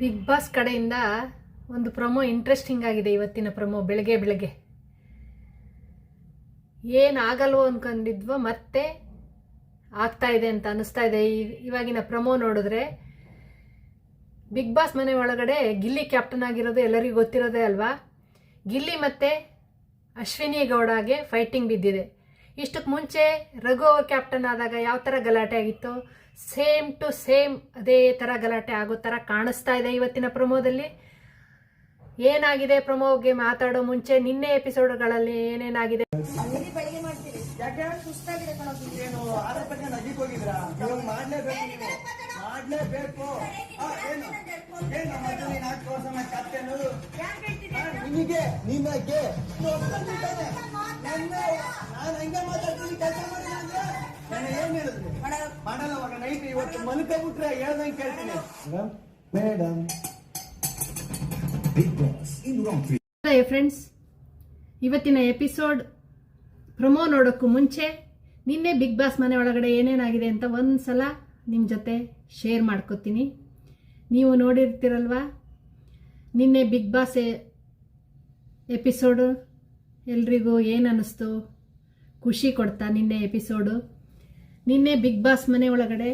Big boss ಕಡೆಯಿಂದ ಒಂದು promo interesting ಆಗಿದೆ. ಇವತ್ತಿನ ಪ್ರೊಮೋ ಬೆಳಗ್ಗೆ ಏನಾಗಲ್ವೋ ಅಂದ್ಕೊಂಡಿದ್ವೋ ಮತ್ತೆ ಆಗ್ತಾ ಇದೆ ಅಂತ ಅನಿಸ್ತಾ ಇದೆ. ಇವಾಗಿನ ಪ್ರೊಮೋ ನೋಡಿದ್ರೆ ಬಿಗ್ ಬಾಸ್ ಮನೆ ಒಳಗಡೆ ಗಿಲ್ಲಿ ಕ್ಯಾಪ್ಟನ್ ಆಗಿರೋದು ಎಲ್ಲರಿಗೂ ಗೊತ್ತಿರೋದೇ ಅಲ್ವಾ. ಗಿಲ್ಲಿ ಮತ್ತು ಅಶ್ವಿನಿ ಗೌಡಗೆ ಫೈಟಿಂಗ್ ಬಿದ್ದಿದೆ. ಇಷ್ಟಕ್ಕೆ ಮುಂಚೆ ರಘು ಅವ್ರ ಕ್ಯಾಪ್ಟನ್ ಆದಾಗ ಯಾವ ಥರ ಗಲಾಟೆ ಆಗಿತ್ತು, ಸೇಮ್ ಟು ಸೇಮ್ ಅದೇ ಥರ ಗಲಾಟೆ ಆಗೋ ಥರ ಕಾಣಿಸ್ತಾ ಇದೆ ಇವತ್ತಿನ ಪ್ರೊಮೋದಲ್ಲಿ. ಏನಾಗಿದೆ ಪ್ರೊಮೋಗೆ ಮಾತಾಡೋ ಮುಂಚೆ ನಿನ್ನೆ ಎಪಿಸೋಡ್ಗಳಲ್ಲಿ ಏನೇನಾಗಿದೆ ಇವತ್ತು ಮಲ್ಕೊಂಡ್ಬಿಟ್ರೆ ಹೇಳ್ದಂಗೆ ಕೇಳ್ತೀನಿ ಮೇಡಮ್. ಫ್ರೆಂಡ್ಸ್, ಇವತ್ತಿನ ಎಪಿಸೋಡ್ ಪ್ರೊಮೋ ನೋಡೋಕ್ಕೂ ಮುಂಚೆ ನಿನ್ನೆ ಬಿಗ್ ಬಾಸ್ ಮನೆ ಒಳಗಡೆ ಏನೇನಾಗಿದೆ ಅಂತ ಒಂದು ಸಲ ನಿಮ್ಮ ಜೊತೆ ಶೇರ್ ಮಾಡ್ಕೋತೀನಿ. ನೀವು ನೋಡಿರ್ತೀರಲ್ವಾ ನಿನ್ನೆ ಬಿಗ್ ಬಾಸ್ ಎಪಿಸೋಡು ಎಲ್ರಿಗೂ ಏನು ಅನ್ನಿಸ್ತು, ಖುಷಿ ಕೊಡ್ತಾ ನಿನ್ನೆ ಎಪಿಸೋಡು. ನಿನ್ನೆ ಬಿಗ್ ಬಾಸ್ ಮನೆ ಒಳಗಡೆ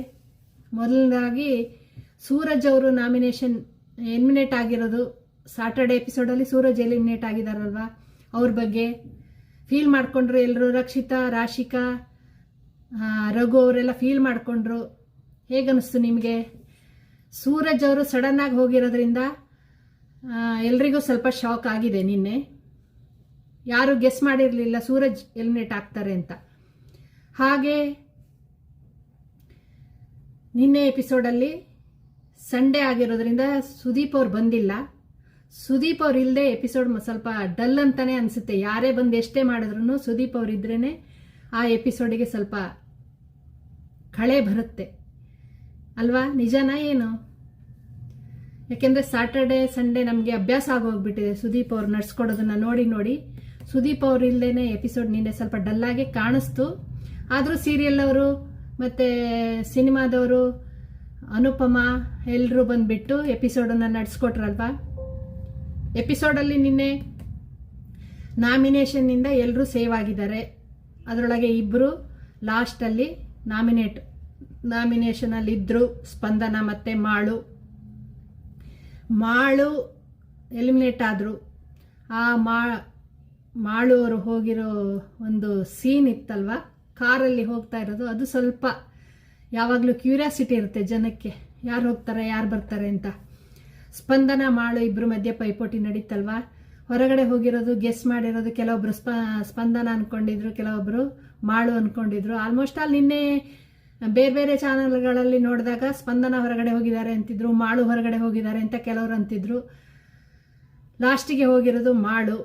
ಮೊದಲದಾಗಿ ಸೂರಜ್ ಅವರು ಎಲಿಮಿನೇಟ್ ಆಗಿರೋದು. ಸಾಟರ್ಡೆ ಎಪಿಸೋಡಲ್ಲಿ ಸೂರಜ್ ಎಲಿಮಿನೇಟ್ ಆಗಿದಾರಲ್ವ, ಅವ್ರ ಬಗ್ಗೆ ಫೀಲ್ ಮಾಡಿಕೊಂಡ್ರು ಎಲ್ಲರೂ. ರಕ್ಷಿತಾ, ರಾಶಿಕಾ, ರಘು ಅವರೆಲ್ಲ ಫೀಲ್ ಮಾಡಿಕೊಂಡ್ರು. ಹೇಗನ್ನಿಸ್ತು ನಿಮಗೆ? ಸೂರಜ್ ಅವರು ಸಡನ್ನಾಗಿ ಹೋಗಿರೋದ್ರಿಂದ ಎಲ್ರಿಗೂ ಸ್ವಲ್ಪ ಶಾಕ್ ಆಗಿದೆ. ನಿನ್ನೆ ಯಾರು ಗೆಸ್ ಮಾಡಿರಲಿಲ್ಲ ಸೂರಜ್ ಎಲಿಮಿನೇಟ್ ಆಗ್ತಾರೆ ಅಂತ. ಹಾಗೆ ನಿನ್ನೆ ಎಪಿಸೋಡಲ್ಲಿ ಸಂಡೇ ಆಗಿರೋದ್ರಿಂದ ಸುದೀಪ್ ಅವ್ರು ಬಂದಿಲ್ಲ. ಸುದೀಪ್ ಅವ್ರು ಇಲ್ಲದೆ ಎಪಿಸೋಡ್ ಸ್ವಲ್ಪ ಡಲ್ ಅಂತಾನೆ ಅನಿಸುತ್ತೆ. ಯಾರೇ ಬಂದು ಎಷ್ಟೇ ಮಾಡಿದ್ರು ಸುದೀಪ್ ಅವ್ರು ಇದ್ರೇ ಆ ಎಪಿಸೋಡಿಗೆ ಸ್ವಲ್ಪ ಕಳೆ ಬರುತ್ತೆ ಅಲ್ವಾ? ನಿಜನಾ ಏನು? ಯಾಕೆಂದರೆ ಸಾಟರ್ಡೆ ಸಂಡೇ ನಮಗೆ ಅಭ್ಯಾಸ ಆಗೋಗ್ಬಿಟ್ಟಿದೆ ಸುದೀಪ್ ಅವ್ರು ನಡ್ಸ್ಕೊಡೋದನ್ನು ನೋಡಿ. ಸುದೀಪ್ ಅವ್ರು ಇಲ್ಲದೇ ಎಪಿಸೋಡ್ ನಿನ್ನೆ ಸ್ವಲ್ಪ ಡಲ್ಲಾಗಿ ಕಾಣಿಸ್ತು. ಆದರೂ ಸೀರಿಯಲ್ ಅವರು ಮತ್ತು ಸಿನಿಮಾದವರು ಅನುಪಮ ಎಲ್ಲರೂ ಬಂದುಬಿಟ್ಟು ಎಪಿಸೋಡನ್ನು ನಡೆಸ್ಕೊಟ್ರಲ್ವಾ. ಎಪಿಸೋಡಲ್ಲಿ ನಿನ್ನೆ ನಾಮಿನೇಷನ್ನಿಂದ ಎಲ್ಲರೂ ಸೇವ್ ಆಗಿದ್ದಾರೆ. ಅದರೊಳಗೆ ಇಬ್ಬರು ಲಾಸ್ಟಲ್ಲಿ ನಾಮಿನೇಷನಲ್ಲಿ ಇದ್ದರು, ಸ್ಪಂದನ ಮತ್ತು ಮಾಳು ಎಲಿಮಿನೇಟ್ ಆದರು. ಆ ಮಾಳು ಅವರು ಹೋಗಿರೋ ಒಂದು ಸೀನ್ ಇತ್ತಲ್ವ, ಕಾರಲ್ಲಿ ಹೋಗ್ತಾ ಇರೋದು, ಅದು ಸ್ವಲ್ಪ ಯಾವಾಗಲೂ ಕ್ಯೂರಿಯಾಸಿಟಿ ಇರುತ್ತೆ ಜನಕ್ಕೆ, ಯಾರು ಹೋಗ್ತಾರೆ ಯಾರು ಬರ್ತಾರೆ ಅಂತ. ಸ್ಪಂದನ ಮಾಳು ಇಬ್ಬರು ಮಧ್ಯೆ ಪೈಪೋಟಿ ನಡೀತಲ್ವ. ಹೊರಗಡೆ ಹೋಗಿರೋದು ಗೆಸ್ ಮಾಡಿರೋದು ಕೆಲವೊಬ್ರು ಸ್ಪಂದನ ಅಂದ್ಕೊಂಡಿದ್ರು, ಕೆಲವೊಬ್ರು ಮಾಳು ಅಂದ್ಕೊಂಡಿದ್ರು. ಆಲ್ಮೋಸ್ಟ್ ಆಲ್ ನಿನ್ನೆ ಬೇರೆ ಚಾನಲ್ಗಳಲ್ಲಿ ನೋಡಿದಾಗ ಸ್ಪಂದನ ಹೊರಗಡೆ ಹೋಗಿದ್ದಾರೆ ಅಂತಿದ್ರು, ಮಾಳು ಹೊರಗಡೆ ಹೋಗಿದ್ದಾರೆ ಅಂತ ಕೆಲವರು ಅಂತಿದ್ರು. ಲಾಸ್ಟಿಗೆ ಹೋಗಿರೋದು ಮಾಳು.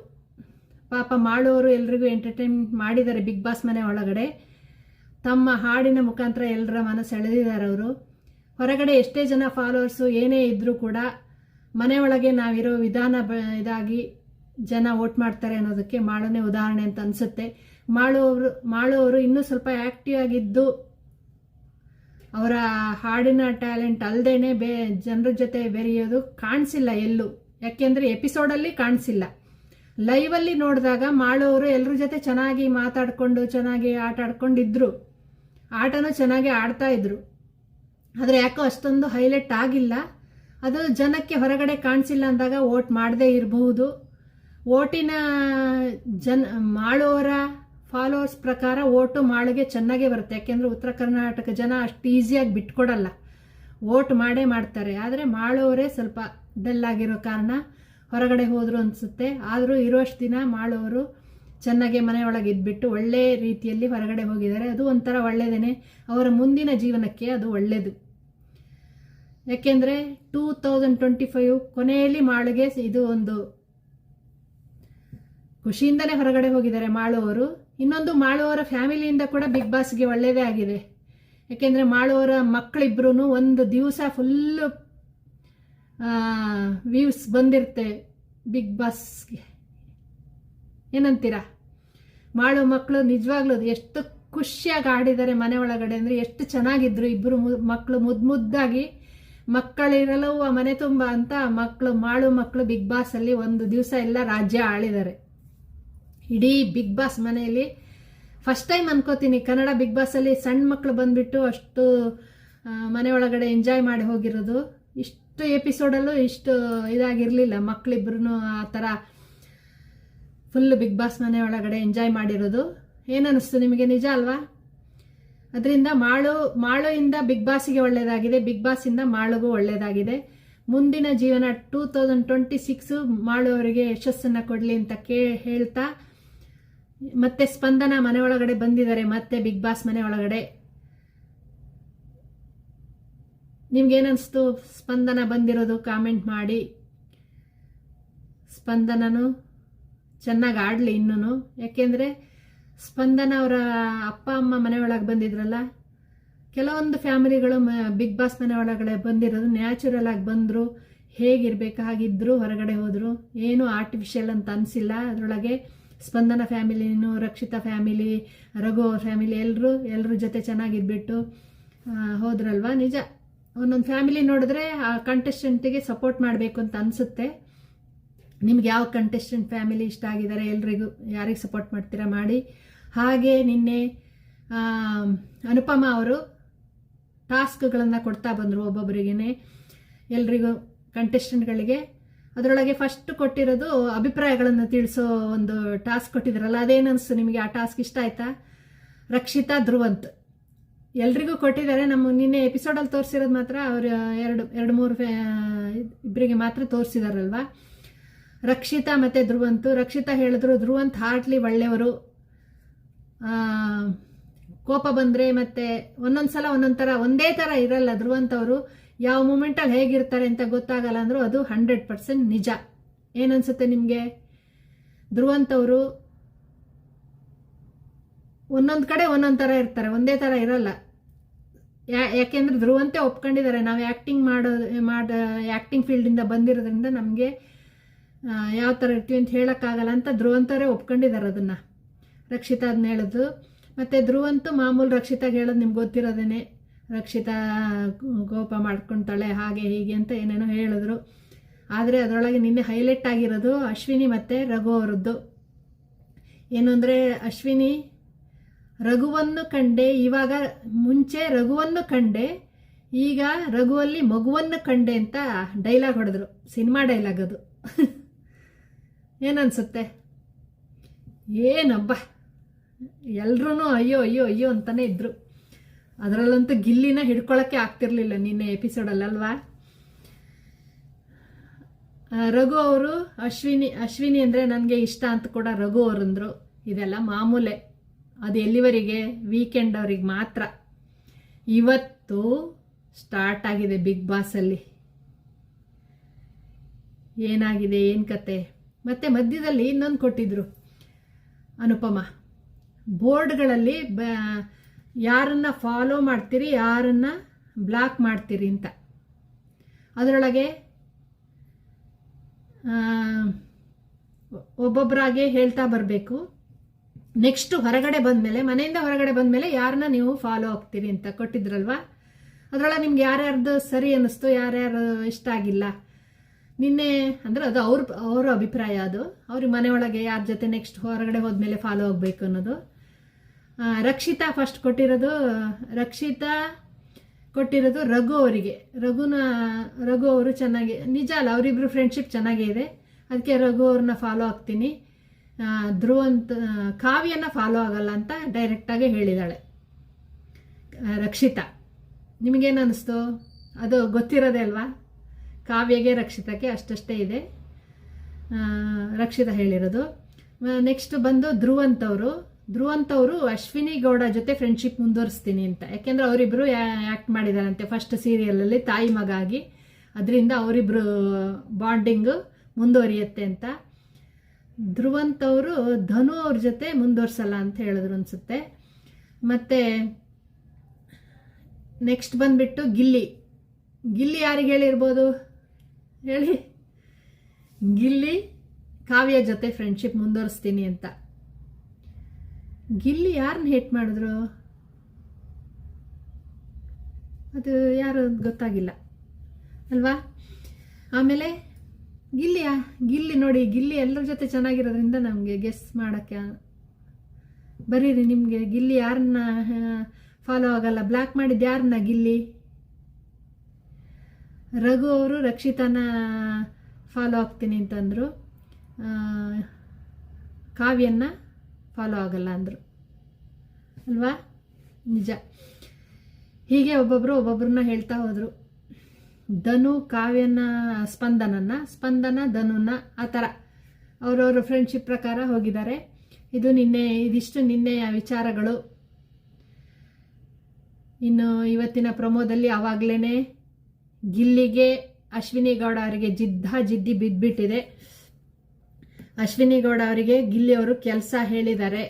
ಪಾಪ ಮಾಳು ಅವರು ಎಲ್ರಿಗೂ ಎಂಟರ್ಟೈನ್ ಮಾಡಿದ್ದಾರೆ ಬಿಗ್ ಬಾಸ್ ಮನೆ ಒಳಗಡೆ. ತಮ್ಮ ಹಾಡಿನ ಮುಖಾಂತರ ಎಲ್ಲರ ಮನಸ್ಸು ಸೆಳೆದಿದ್ದಾರೆ ಅವರು. ಹೊರಗಡೆ ಎಷ್ಟೇ ಜನ ಫಾಲೋವರ್ಸು ಏನೇ ಇದ್ದರೂ ಕೂಡ ಮನೆಯೊಳಗೆ ನಾವಿರೋ ವಿಧಾನ ಇದಾಗಿ ಜನ ವೋಟ್ ಮಾಡ್ತಾರೆ ಅನ್ನೋದಕ್ಕೆ ಮಾಳುನೇ ಉದಾಹರಣೆ ಅಂತ ಅನಿಸುತ್ತೆ. ಮಾಳು ಅವರು ಇನ್ನೂ ಸ್ವಲ್ಪ ಆ್ಯಕ್ಟಿವ್ ಆಗಿದ್ದು ಅವರ ಹಾಡಿನ ಟ್ಯಾಲೆಂಟ್ ಅಲ್ಲದೇನೆ ಜನರ ಜೊತೆ ಬೆರೆಯೋದು ಕಾಣಿಸಿಲ್ಲ ಎಲ್ಲೂ. ಯಾಕೆಂದರೆ ಎಪಿಸೋಡಲ್ಲಿ ಕಾಣಿಸಿಲ್ಲ. ಲೈವಲ್ಲಿ ನೋಡಿದಾಗ ಮಾಳು ಅವರು ಎಲ್ಲರ ಜೊತೆ ಚೆನ್ನಾಗಿ ಮಾತಾಡಿಕೊಂಡು ಚೆನ್ನಾಗಿ ಆಟ ಆಡ್ಕೊಂಡಿದ್ರು, ಆಟನೂ ಚೆನ್ನಾಗಿ ಆಡ್ತಾ ಇದ್ರು. ಆದರೆ ಯಾಕೋ ಅಷ್ಟೊಂದು ಹೈಲೈಟ್ ಆಗಿಲ್ಲ. ಅದು ಜನಕ್ಕೆ ಹೊರಗಡೆ ಕಾಣಿಸಿಲ್ಲ ಅಂದಾಗ ವೋಟ್ ಮಾಡದೇ ಇರಬಹುದು. ವೋಟಿನ ಮಾಳುವರ ಫಾಲೋವರ್ಸ್ ಪ್ರಕಾರ ವೋಟು ಮಾಳಿಗೆ ಚೆನ್ನಾಗೇ ಬರುತ್ತೆ. ಯಾಕೆಂದರೆ ಉತ್ತರ ಕರ್ನಾಟಕ ಜನ ಅಷ್ಟು ಈಸಿಯಾಗಿ ಬಿಟ್ಕೊಡಲ್ಲ, ವೋಟ್ ಮಾಡೇ ಮಾಡ್ತಾರೆ. ಆದರೆ ಮಾಳುವರೇ ಸ್ವಲ್ಪ ಡಲ್ ಆಗಿರೋ ಕಾರಣ ಹೊರಗಡೆ ಹೋದರು ಅನಿಸುತ್ತೆ. ಆದರೂ ಇರುವಷ್ಟು ದಿನ ಮಾಳುವರು ಚೆನ್ನಾಗಿ ಮನೆಯೊಳಗೆ ಇದ್ಬಿಟ್ಟು ಒಳ್ಳೆ ರೀತಿಯಲ್ಲಿ ಹೊರಗಡೆ ಹೋಗಿದ್ದಾರೆ. ಅದು ಒಂಥರ ಒಳ್ಳೆಯದೇ, ಅವರ ಮುಂದಿನ ಜೀವನಕ್ಕೆ ಅದು ಒಳ್ಳೆಯದು. ಯಾಕೆಂದರೆ 2025 ಕೊನೆಯಲ್ಲಿ ಮಾಳಿಗೆ ಇದು ಒಂದು ಖುಷಿಯಿಂದನೇ ಹೊರಗಡೆ ಹೋಗಿದ್ದಾರೆ ಮಾಳು ಅವರು. ಇನ್ನೊಂದು ಮಾಳು ಅವರ ಫ್ಯಾಮಿಲಿಯಿಂದ ಕೂಡ ಬಿಗ್ ಬಾಸ್ಗೆ ಒಳ್ಳೆಯದೇ ಆಗಿದೆ. ಯಾಕೆಂದರೆ ಮಾಳು ಅವರ ಮಕ್ಕಳಿಬ್ರು ಒಂದು ದಿವಸ ಫುಲ್ಲು ವ್ಯೂಸ್ ಬಂದಿರುತ್ತೆ ಬಿಗ್ ಬಾಸ್ಗೆ. ಏನಂತೀರಾ? ಮಾಳು ಮಕ್ಕಳು ನಿಜವಾಗ್ಲೂ ಎಷ್ಟು ಖುಷಿಯಾಗಿ ಆಡಿದ್ದಾರೆ ಮನೆ ಒಳಗಡೆ ಅಂದರೆ ಎಷ್ಟು ಚೆನ್ನಾಗಿದ್ರು. ಇಬ್ಬರು ಮಕ್ಕಳು ಮುದ್ದಾಗಿ ಮಕ್ಕಳಿರಲು ಮನೆ ತುಂಬ ಅಂತ ಮಕ್ಕಳು ಬಿಗ್ ಬಾಸ್ ಅಲ್ಲಿ ಒಂದು ದಿವಸ ಎಲ್ಲ ರಾಜ್ಯ ಆಳಿದ್ದಾರೆ. ಇಡೀ ಬಿಗ್ ಬಾಸ್ ಮನೆಯಲ್ಲಿ ಫಸ್ಟ್ ಟೈಮ್ ಅನ್ಕೋತೀನಿ ಕನ್ನಡ ಬಿಗ್ ಬಾಸ್ ಅಲ್ಲಿ ಸಣ್ಣ ಮಕ್ಕಳು ಬಂದ್ಬಿಟ್ಟು ಅಷ್ಟು ಮನೆ ಒಳಗಡೆ ಎಂಜಾಯ್ ಮಾಡಿ ಹೋಗಿರೋದು. ಇಷ್ಟು ಎಪಿಸೋಡಲ್ಲೂ ಇಷ್ಟು ಇದಾಗಿರಲಿಲ್ಲ. ಮಕ್ಕಳಿಬ್ರು ಆ ಥರ ಫುಲ್ ಬಿಗ್ ಬಾಸ್ ಮನೆ ಒಳಗಡೆ ಎಂಜಾಯ್ ಮಾಡಿರೋದು. ಏನನ್ನಿಸ್ತು ನಿಮಗೆ? ನಿಜ ಅಲ್ವಾ? ಅದರಿಂದ ಮಾಳುಯಿಂದ ಬಿಗ್ ಬಾಸ್ಗೆ ಒಳ್ಳೆಯದಾಗಿದೆ, ಬಿಗ್ ಬಾಸಿಂದ ಮಾಳುಗೂ ಒಳ್ಳೆಯದಾಗಿದೆ. ಮುಂದಿನ ಜೀವನ 2026 ಮಾಳು ಅವರಿಗೆ ಯಶಸ್ಸನ್ನು ಕೊಡಲಿ ಅಂತ ಹೇಳ್ತಾ, ಮತ್ತೆ ಸ್ಪಂದನ ಮನೆ ಒಳಗಡೆ ಬಂದಿದ್ದಾರೆ, ಮತ್ತೆ ಬಿಗ್ ಬಾಸ್ ಮನೆ ಒಳಗಡೆ. ನಿಮ್ಗೇನಿಸ್ತು ಸ್ಪಂದನ ಬಂದಿರೋದು? ಕಾಮೆಂಟ್ ಮಾಡಿ. ಸ್ಪಂದನನು ಚೆನ್ನಾಗಿ ಆಡಲಿ ಇನ್ನೂ. ಯಾಕೆಂದರೆ ಸ್ಪಂದನ ಅವರ ಅಪ್ಪ ಅಮ್ಮ ಮನೆ ಒಳಗೆ ಬಂದಿದ್ರಲ್ಲ, ಕೆಲವೊಂದು ಫ್ಯಾಮಿಲಿಗಳು ಬಿಗ್ ಬಾಸ್ ಮನೆ ಒಳಗಡೆ ಬಂದಿರೋದು ನ್ಯಾಚುರಲ್ ಆಗಿ ಬಂದರು, ಹೇಗಿರಬೇಕು ಹಾಗಿದ್ರು, ಹೊರಗಡೆ ಹೋದರು. ಏನು ಆರ್ಟಿಫಿಷಿಯಲ್ ಅಂತ ಅನಿಸಿಲ್ಲ. ಅದರೊಳಗೆ ಸ್ಪಂದನ ಫ್ಯಾಮಿಲಿನೂ, ರಕ್ಷಿತಾ ಫ್ಯಾಮಿಲಿ, ರಘು ಅವ್ರ ಫ್ಯಾಮಿಲಿ ಎಲ್ಲರ ಜೊತೆ ಚೆನ್ನಾಗಿದ್ಬಿಟ್ಟು ಹೋದ್ರಲ್ವ. ನಿಜ, ಒಂದೊಂದು ಫ್ಯಾಮಿಲಿ ನೋಡಿದ್ರೆ ಆ ಕಂಟೆಸ್ಟೆಂಟಿಗೆ ಸಪೋರ್ಟ್ ಮಾಡಬೇಕು ಅಂತ ಅನಿಸುತ್ತೆ. ನಿಮ್ಗೆ ಯಾವ ಕಂಟೆಸ್ಟೆಂಟ್ ಫ್ಯಾಮಿಲಿ ಇಷ್ಟ ಆಗಿದ್ದಾರೆ, ಎಲ್ರಿಗೂ ಯಾರಿಗೆ ಸಪೋರ್ಟ್ ಮಾಡ್ತೀರಾ ಮಾಡಿ. ಹಾಗೆ ನಿನ್ನೆ ಅನುಪಮ ಅವರು ಟಾಸ್ಕ್ಗಳನ್ನು ಕೊಡ್ತಾ ಬಂದರು ಒಬ್ಬೊಬ್ಬರಿಗೇ, ಎಲ್ರಿಗೂ ಕಂಟೆಸ್ಟೆಂಟ್ಗಳಿಗೆ. ಅದರೊಳಗೆ ಫಸ್ಟ್ ಕೊಟ್ಟಿರೋದು ಅಭಿಪ್ರಾಯಗಳನ್ನು ತಿಳಿಸೋ ಒಂದು ಟಾಸ್ಕ್ ಕೊಟ್ಟಿದ್ರಲ್ಲ, ಅದೇನು ಅನಿಸ್ತು ನಿಮಗೆ? ಆ ಟಾಸ್ಕ್ ಇಷ್ಟ ಆಯ್ತಾ? ರಕ್ಷಿತಾ, ಧ್ರುವಂತ್ ಎಲ್ರಿಗೂ ಕೊಟ್ಟಿದ್ದಾರೆ. ನಮ್ಮ ನಿನ್ನೆ ಎಪಿಸೋಡಲ್ಲಿ ತೋರಿಸಿರೋದು ಮಾತ್ರ ಅವರು ಎರಡು ಮೂರು ಇಬ್ಬರಿಗೆ ಮಾತ್ರ ತೋರಿಸಿದಾರಲ್ವ, ರಕ್ಷಿತಾ ಮತ್ತು ಧ್ರುವಂತು. ರಕ್ಷಿತಾ ಹೇಳಿದ್ರು ಧ್ರುವಂತ್ ಹಾರ್ಟ್ಲಿ ಒಳ್ಳೆಯವರು, ಕೋಪ ಬಂದರೆ ಮತ್ತು ಒಂದೊಂದು ಸಲ ಒಂದೊಂದು ಥರ ಒಂದೇ ಥರ ಇರಲ್ಲ ಧ್ರುವಂತ್ ಅವರು. ಯಾವ ಮೂಮೆಂಟಲ್ಲಿ ಹೇಗಿರ್ತಾರೆ ಅಂತ ಗೊತ್ತಾಗಲ್ಲ ಅಂದರು, ಅದು 100% ನಿಜ. ಏನನ್ಸುತ್ತೆ ನಿಮಗೆ? ಧ್ರುವಂತ್ ಅವರು ಒಂದೊಂದು ಕಡೆ ಒಂದೊಂದು ಥರ ಇರ್ತಾರೆ, ಒಂದೇ ಥರ ಇರಲ್ಲ. ಯಾಕೆಂದರೆ ಧ್ರುವಂತೆ ಒಪ್ಕೊಂಡಿದ್ದಾರೆ, ನಾವು ಆ್ಯಕ್ಟಿಂಗ್ ಫೀಲ್ಡಿಂದ ಬಂದಿರೋದ್ರಿಂದ ನಮಗೆ ಯಾವ ಥರ ಇರ್ತೀವಿ ಅಂತ ಹೇಳೋಕ್ಕಾಗಲ್ಲ ಅಂತ ಧ್ರುವಂತರೇ ಒಪ್ಕೊಂಡಿದ್ದಾರೆ ಅದನ್ನು. ರಕ್ಷಿತಾ ಅದನ್ನ ಹೇಳಿದ್ರು. ಮತ್ತು ಧ್ರುವಂತು ಮಾಮೂಲು ರಕ್ಷಿತಾಗೆ ಹೇಳೋದು ನಿಮ್ಗೆ ಗೊತ್ತಿರೋದೇನೆ, ರಕ್ಷಿತಾ ಕೋಪ ಮಾಡ್ಕೊತಾಳೆ ಹಾಗೆ ಹೀಗೆ ಅಂತ ಏನೇನೋ ಹೇಳಿದ್ರು. ಆದರೆ ಅದರೊಳಗೆ ನಿನ್ನೆ ಹೈಲೈಟ್ ಆಗಿರೋದು ಅಶ್ವಿನಿ ಮತ್ತು ರಘು ಅವರದ್ದು. ಏನು ಅಂದರೆ, ಅಶ್ವಿನಿ ರಘುವನ್ನು ಕಂಡೆ, ಇವಾಗ ಮುಂಚೆ ರಘುವನ್ನು ಕಂಡೆ, ಈಗ ರಘುವಲ್ಲಿ ಮಗುವನ್ನು ಕಂಡೆ ಅಂತ ಡೈಲಾಗ್ ಹೊಡೆದ್ರು. ಸಿನಿಮಾ ಡೈಲಾಗ್ ಅದು. ಏನನ್ಸುತ್ತೆ? ಏನಬ್ಬ, ಎಲ್ರೂ ಅಯ್ಯೋ ಅಯ್ಯೋ ಅಯ್ಯೋ ಅಂತಾನೆ ಇದ್ರು. ಅದರಲ್ಲಂತೂ ಗಿಲ್ಲಿನ ಹಿಡ್ಕೊಳ್ಳೋಕ್ಕೆ ಆಗ್ತಿರ್ಲಿಲ್ಲ ನಿನ್ನೆ ಎಪಿಸೋಡಲ್ಲಲ್ವಾ. ರಘು ಅವರು ಅಶ್ವಿನಿ ಅಂದರೆ ನನಗೆ ಇಷ್ಟ ಅಂತ ಕೂಡ ರಘು ಅವರಂದರು. ಇದೆಲ್ಲ ಮಾಮೂಲೆ, ಅದು ಎಲ್ಲಿವರೆಗೆ? ವೀಕೆಂಡ್ ಅವ್ರಿಗೆ ಮಾತ್ರ. ಇವತ್ತು ಸ್ಟಾರ್ಟ್ ಆಗಿದೆ ಬಿಗ್ ಬಾಸಲ್ಲಿ. ಏನಾಗಿದೆ, ಏನು ಕತೆ? ಮತ್ತು ಮಧ್ಯದಲ್ಲಿ ಇನ್ನೊಂದು ಕೊಟ್ಟಿದ್ರು ಅನುಪಮ, ಬೋರ್ಡ್ಗಳಲ್ಲಿ ಯಾರನ್ನ ಫಾಲೋ ಮಾಡ್ತೀರಿ, ಯಾರನ್ನ ಬ್ಲಾಕ್ ಮಾಡ್ತೀರಿ ಅಂತ. ಅದರೊಳಗೆ ಒಬ್ಬೊಬ್ಬರಾಗೆ ಹೇಳ್ತಾ ಬರಬೇಕು. ನೆಕ್ಸ್ಟ್ ಹೊರಗಡೆ ಬಂದಮೇಲೆ, ಮನೆಯಿಂದ ಹೊರಗಡೆ ಬಂದಮೇಲೆ ಯಾರನ್ನ ನೀವು ಫಾಲೋ ಆಗ್ತೀರಿ ಅಂತ ಕೊಟ್ಟಿದ್ರಲ್ವ. ಅದರೊಳಗೆ ನಿಮ್ಗೆ ಯಾರ್ಯಾರ್ದು ಸರಿ ಅನ್ನಿಸ್ತು, ಯಾರ್ಯಾರು ಇಷ್ಟ ಆಗಿಲ್ಲ ನಿನ್ನೆ ಅಂದರೆ ಅದು ಅವ್ರ ಅಭಿಪ್ರಾಯ. ಅದು ಅವ್ರಿಗೆ ಮನೆಯೊಳಗೆ ಯಾರ ಜೊತೆ ನೆಕ್ಸ್ಟ್ ಹೊರಗಡೆ ಹೋದ್ಮೇಲೆ ಫಾಲೋ ಆಗಬೇಕು ಅನ್ನೋದು. ರಕ್ಷಿತಾ ಫಸ್ಟ್ ಕೊಟ್ಟಿರೋದು, ರಘು ಅವರಿಗೆ. ರಘು ಅವರು ಚೆನ್ನಾಗಿ, ನಿಜ ಅಲ್ಲ, ಅವರಿಬ್ರು ಫ್ರೆಂಡ್ಶಿಪ್ ಚೆನ್ನಾಗೇ ಇದೆ, ಅದಕ್ಕೆ ರಘು ಅವ್ರನ್ನ ಫಾಲೋ ಆಗ್ತೀನಿ. ಧ್ರುವಂತ್ ಕಾವ್ಯನ ಫಾಲೋ ಆಗಲ್ಲ ಅಂತ ಡೈರೆಕ್ಟಾಗಿ ಹೇಳಿದಾಳೆ ರಕ್ಷಿತಾ. ನಿಮಗೇನು ಅನ್ನಿಸ್ತು? ಅದು ಗೊತ್ತಿರೋದೇ ಅಲ್ವಾ, ಕಾವ್ಯಗೆ ರಕ್ಷಿತಾಕ್ಕೆ ಅಷ್ಟಷ್ಟೇ ಇದೆ ರಕ್ಷಿತಾ ಹೇಳಿರೋದು. ನೆಕ್ಸ್ಟ್ ಬಂದು ಧ್ರುವಂತ್ ಅವರು ಅಶ್ವಿನಿ ಗೌಡ ಜೊತೆ ಫ್ರೆಂಡ್ಶಿಪ್ ಮುಂದುವರಿಸ್ತೀನಿ ಅಂತ. ಯಾಕೆಂದರೆ ಅವರಿಬ್ಬರು ಆ್ಯಕ್ಟ್ ಮಾಡಿದಾರಂತೆ ಫಸ್ಟ್ ಸೀರಿಯಲಲ್ಲಿ ತಾಯಿ ಮಗ ಆಗಿ, ಅದರಿಂದ ಅವರಿಬ್ಬರು ಬಾಂಡಿಂಗು ಮುಂದುವರಿಯುತ್ತೆ ಅಂತ. ಧ್ರುವಂತ್ ಅವರು ಧನು ಅವ್ರ ಜೊತೆ ಮುಂದುವರ್ಸಲ್ಲ ಅಂತ ಹೇಳಿದ್ರು ಅನಿಸುತ್ತೆ. ಮತ್ತು ನೆಕ್ಸ್ಟ್ ಬಂದುಬಿಟ್ಟು ಗಿಲ್ಲಿ ಯಾರಿಗೆ ಹೇಳಿರ್ಬೋದು ಹೇಳಿ? ಗಿಲ್ಲಿ ಕಾವ್ಯ ಜೊತೆ ಫ್ರೆಂಡ್ಶಿಪ್ ಮುಂದುವರಿಸ್ತೀನಿ ಅಂತ. ಗಿಲ್ಲಿ ಯಾರನ್ನ ಹೇಟ್ ಮಾಡಿದ್ರು? ಅದು ಯಾರು ಗೊತ್ತಾಗಿಲ್ಲ. ಅಲ್ವಾ? ಆಮೇಲೆ ಗಿಲ್ಲಿ ನೋಡಿ, ಗಿಲ್ಲಿ ಎಲ್ಲರ ಜೊತೆ ಚೆನ್ನಾಗಿರೋದ್ರಿಂದ ನಮಗೆ ಗೆಸ್ ಮಾಡೋಕ್ಕೆ ಬರೀರಿ. ನಿಮಗೆ ಗಿಲ್ಲಿ ಯಾರನ್ನ ಫಾಲೋ ಆಗಲ್ಲ? ಬ್ಲ್ಯಾಕ್ ಮಾಡಿದ್ದು ಯಾರನ್ನ? ಗಿಲ್ಲಿ. ರಘು ಅವರು ರಕ್ಷಿತಾನ ಫಾಲೋ ಆಗ್ತೀನಿ ಅಂತಂದರು, ಕಾವ್ಯನ್ನ ಫಾಲೋ ಆಗಲ್ಲ ಅಂದರು ಅಲ್ವಾ? ನಿಜ. ಹೀಗೆ ಒಬ್ಬೊಬ್ಬರನ್ನ ಹೇಳ್ತಾ ಹೋದರು. ಧನು ಕಾವ್ಯನ, ಸ್ಪಂದನ ಧನುನ, ಆ ಥರ ಅವರವ್ರ ಫ್ರೆಂಡ್ಶಿಪ್ ಪ್ರಕಾರ ಹೋಗಿದ್ದಾರೆ. ಇದಿಷ್ಟು ನಿನ್ನೆಯ ವಿಚಾರಗಳು. ಇನ್ನು ಇವತ್ತಿನ ಪ್ರಮೋದಲ್ಲಿ ಆವಾಗಲೇ ಗಿಲ್ಲಿಗೆ ಅಶ್ವಿನಿ ಗೌಡ ಅವರಿಗೆ ಜಿದ್ದಿ ಬಿದ್ದುಬಿಟ್ಟಿದೆ. ಅಶ್ವಿನಿ ಗೌಡ ಅವರಿಗೆ ಗಿಲ್ಲಿ ಅವರು ಕೆಲಸ ಹೇಳಿದ್ದಾರೆ.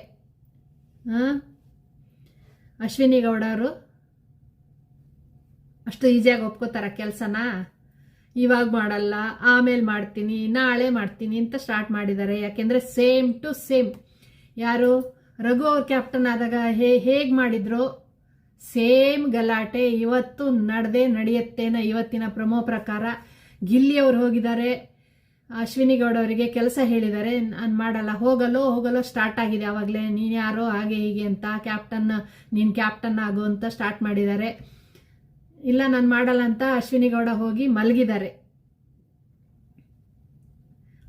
ಅಶ್ವಿನಿ ಗೌಡ ಅವರು ಅಷ್ಟು ಈಸಿಯಾಗಿ ಒಪ್ಕೋತಾರ ಕೆಲಸನ? ಇವಾಗ ಮಾಡಲ್ಲ, ಆಮೇಲೆ ಮಾಡ್ತೀನಿ, ನಾಳೆ ಮಾಡ್ತೀನಿ ಅಂತ ಸ್ಟಾರ್ಟ್ ಮಾಡಿದ್ದಾರೆ. ಯಾಕೆಂದರೆ ಸೇಮ್ ಟು ಸೇಮ್ ಯಾರು ರಘು ಅವ್ರ ಕ್ಯಾಪ್ಟನ್ ಆದಾಗ ಹೇಗೆ ಮಾಡಿದ್ರು ಸೇಮ್ ಗಲಾಟೆ ಇವತ್ತು ನಡೆಯುತ್ತೇನೋ. ಇವತ್ತಿನ ಪ್ರಮೋ ಪ್ರಕಾರ ಗಿಲ್ಲಿ ಅವ್ರು ಹೋಗಿದ್ದಾರೆ, ಅಶ್ವಿನಿ ಗೌಡ ಅವರಿಗೆ ಕೆಲಸ ಹೇಳಿದ್ದಾರೆ. ನಾನು ಮಾಡಲ್ಲ, ಹೋಗಲು ಸ್ಟಾರ್ಟ್ ಆಗಿದೆ ಆವಾಗಲೇ. ನೀನು ಯಾರೋ ಹಾಗೆ ಹೀಗೆ ಅಂತ ನೀನು ಕ್ಯಾಪ್ಟನ್ ಆಗು ಅಂತ ಸ್ಟಾರ್ಟ್ ಮಾಡಿದ್ದಾರೆ. ಇಲ್ಲ ನಾನು ಮಾಡಲ್ಲ ಅಂತ ಅಶ್ವಿನಿ ಗೌಡ ಹೋಗಿ ಮಲಗಿದ್ದಾರೆ.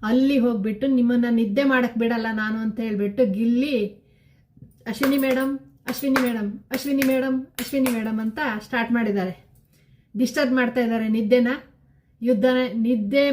ಅಲ್ಲಿ ಹೋಗ್ಬಿಟ್ಟು ನಿಮ್ಮನ್ನ ನಿದ್ದೆ ಮಾಡಕ್ ಬಿಡಲ್ಲ ನಾನು ಅಂತ ಹೇಳ್ಬಿಟ್ಟು ಗಿಲ್ಲಿ ಅಶ್ವಿನಿ ಮೇಡಮ್ ಅಂತ ಸ್ಟಾರ್ಟ್ ಮಾಡಿದ್ದಾರೆ. ಡಿಸ್ಟರ್ಬ್ ಮಾಡ್ತಾ ಇದ್ದಾರೆ ನಿದ್ದೆ